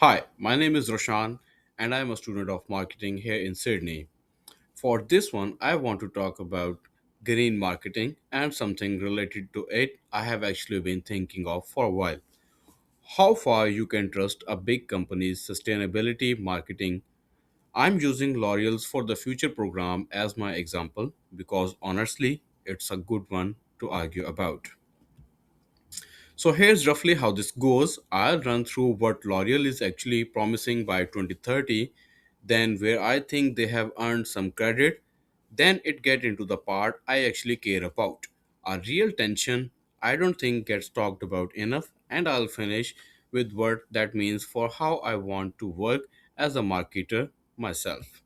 Hi, my name is Roshaan and I am a student of marketing here in Sydney. For this one, I want to talk about green marketing and something related to it I have actually been thinking of for a while. How far you can trust a big company's sustainability marketing. I'm using L'Oreal's for the Future program as my example because honestly, it's a good one to argue about. So here's roughly how this goes. I'll run through what L'Oreal is actually promising by 2030, then where I think they have earned some credit, then it get into the part I actually care about. A real tension I don't think gets talked about enough, and I'll finish with what that means for how I want to work as a marketer myself.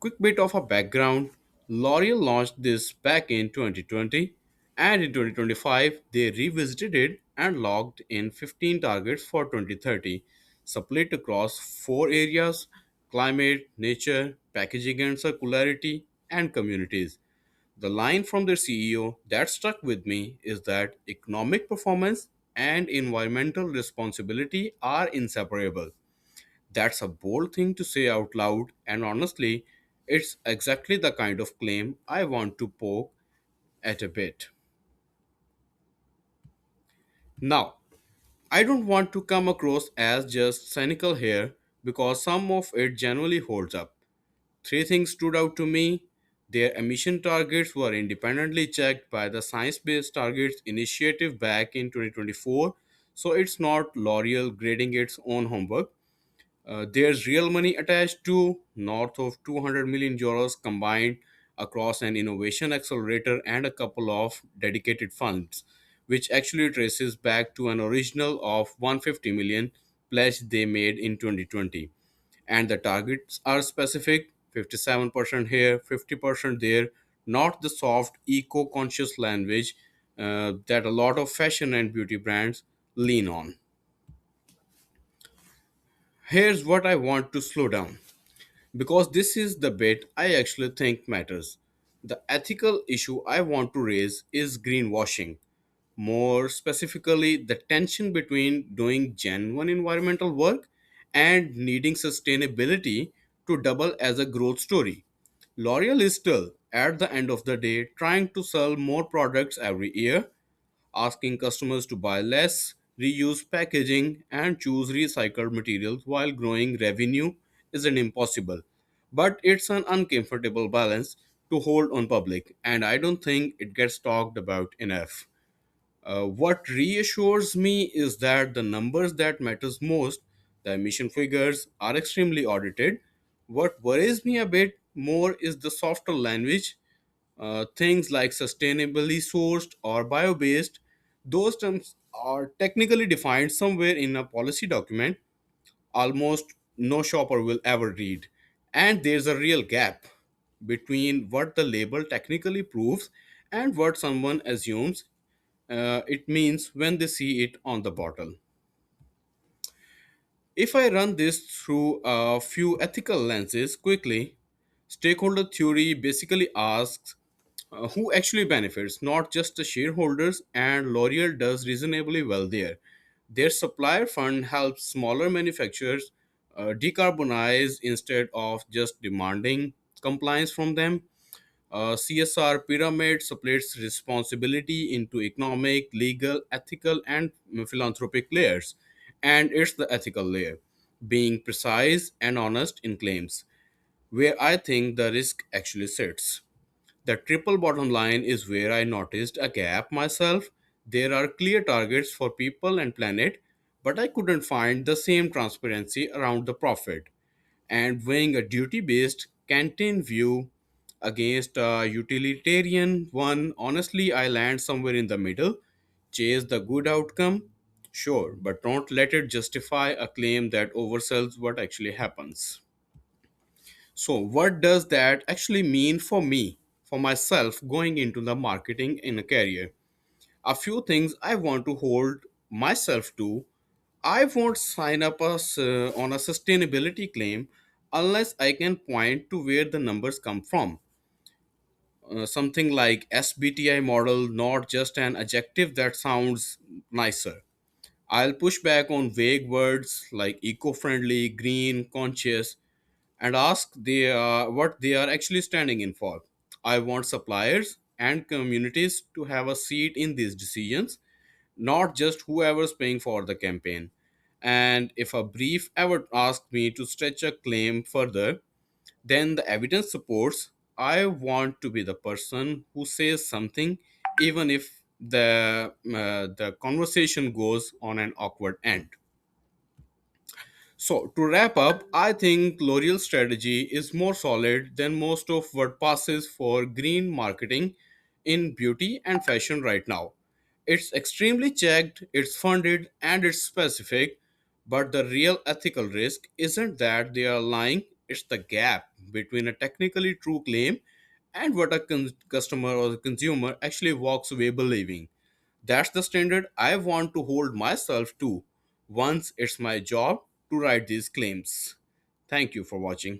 Quick bit of a background. L'Oreal launched this back in 2020, and in 2025 they revisited it and logged in 15 targets for 2030, split across four areas: climate, nature, packaging and circularity, and communities. The line from their CEO that stuck with me is that economic performance and environmental responsibility are inseparable. That's a bold thing to say out loud, and honestly, it's exactly the kind of claim I want to poke at a bit. Now, I don't want to come across as just cynical here because some of it genuinely holds up. Three things stood out to me. Their emission targets were independently checked by the Science Based Targets Initiative back in 2024, so it's not L'Oreal grading its own homework. There's real money attached to north of 200 million euros combined across an innovation accelerator and a couple of dedicated funds, which actually traces back to an original of 150 million pledge they made in 2020. And the targets are specific: 57% here, 50% there, not the soft, eco conscious language that a lot of fashion and beauty brands lean on. Here's what I want to slow down because this is the bit I actually think matters. The ethical issue I want to raise is greenwashing. More specifically, the tension between doing genuine environmental work and needing sustainability to double as a growth story. L'Oreal is still, at the end of the day, trying to sell more products every year, asking customers to buy less, reuse packaging, and choose recycled materials while growing revenue isn't impossible. But it's an uncomfortable balance to hold on public, and I don't think it gets talked about enough. What reassures me is that the numbers that matters most, the emission figures, are extremely audited. What worries me a bit more is the softer language, things like sustainably sourced or bio-based. Those terms are technically defined somewhere in a policy document almost no shopper will ever read. And there's a real gap between what the label technically proves and what someone assumes it means when they see it on the bottle. If I run this through a few ethical lenses quickly, stakeholder theory basically asks who actually benefits, not just the shareholders, and L'Oreal does reasonably well there. Their supplier fund helps smaller manufacturers decarbonize instead of just demanding compliance from them. CSR pyramid splits responsibility into economic, legal, ethical, and philanthropic layers. And it's the ethical layer, being precise and honest in claims, where I think the risk actually sits. The triple bottom line is where I noticed a gap myself. There are clear targets for people and planet, but I couldn't find the same transparency around the profit. And weighing a duty based canteen view against a utilitarian one, honestly, I land somewhere in the middle. Chase the good outcome, sure, but don't let it justify a claim that oversells what actually happens. So, what does that actually mean for me, for myself, going into the marketing in a career? A few things I want to hold myself to. I won't sign up on a sustainability claim unless I can point to where the numbers come from. Something like SBTI model, not just an adjective that sounds nicer. I'll push back on vague words like eco friendly, green, conscious, and ask what they are actually standing in for. I want suppliers and communities to have a seat in these decisions, not just whoever's paying for the campaign. And if a brief ever asked me to stretch a claim further, then the evidence supports. I want to be the person who says something, even if the conversation goes on an awkward end. So, to wrap up, I think L'Oreal's strategy is more solid than most of what passes for green marketing in beauty and fashion right now. It's extremely checked, it's funded, and it's specific, but the real ethical risk isn't that they are lying, it's the gap between a technically true claim and what a customer or the consumer actually walks away believing. That's the standard I want to hold myself to once it's my job to write these claims. Thank you for watching.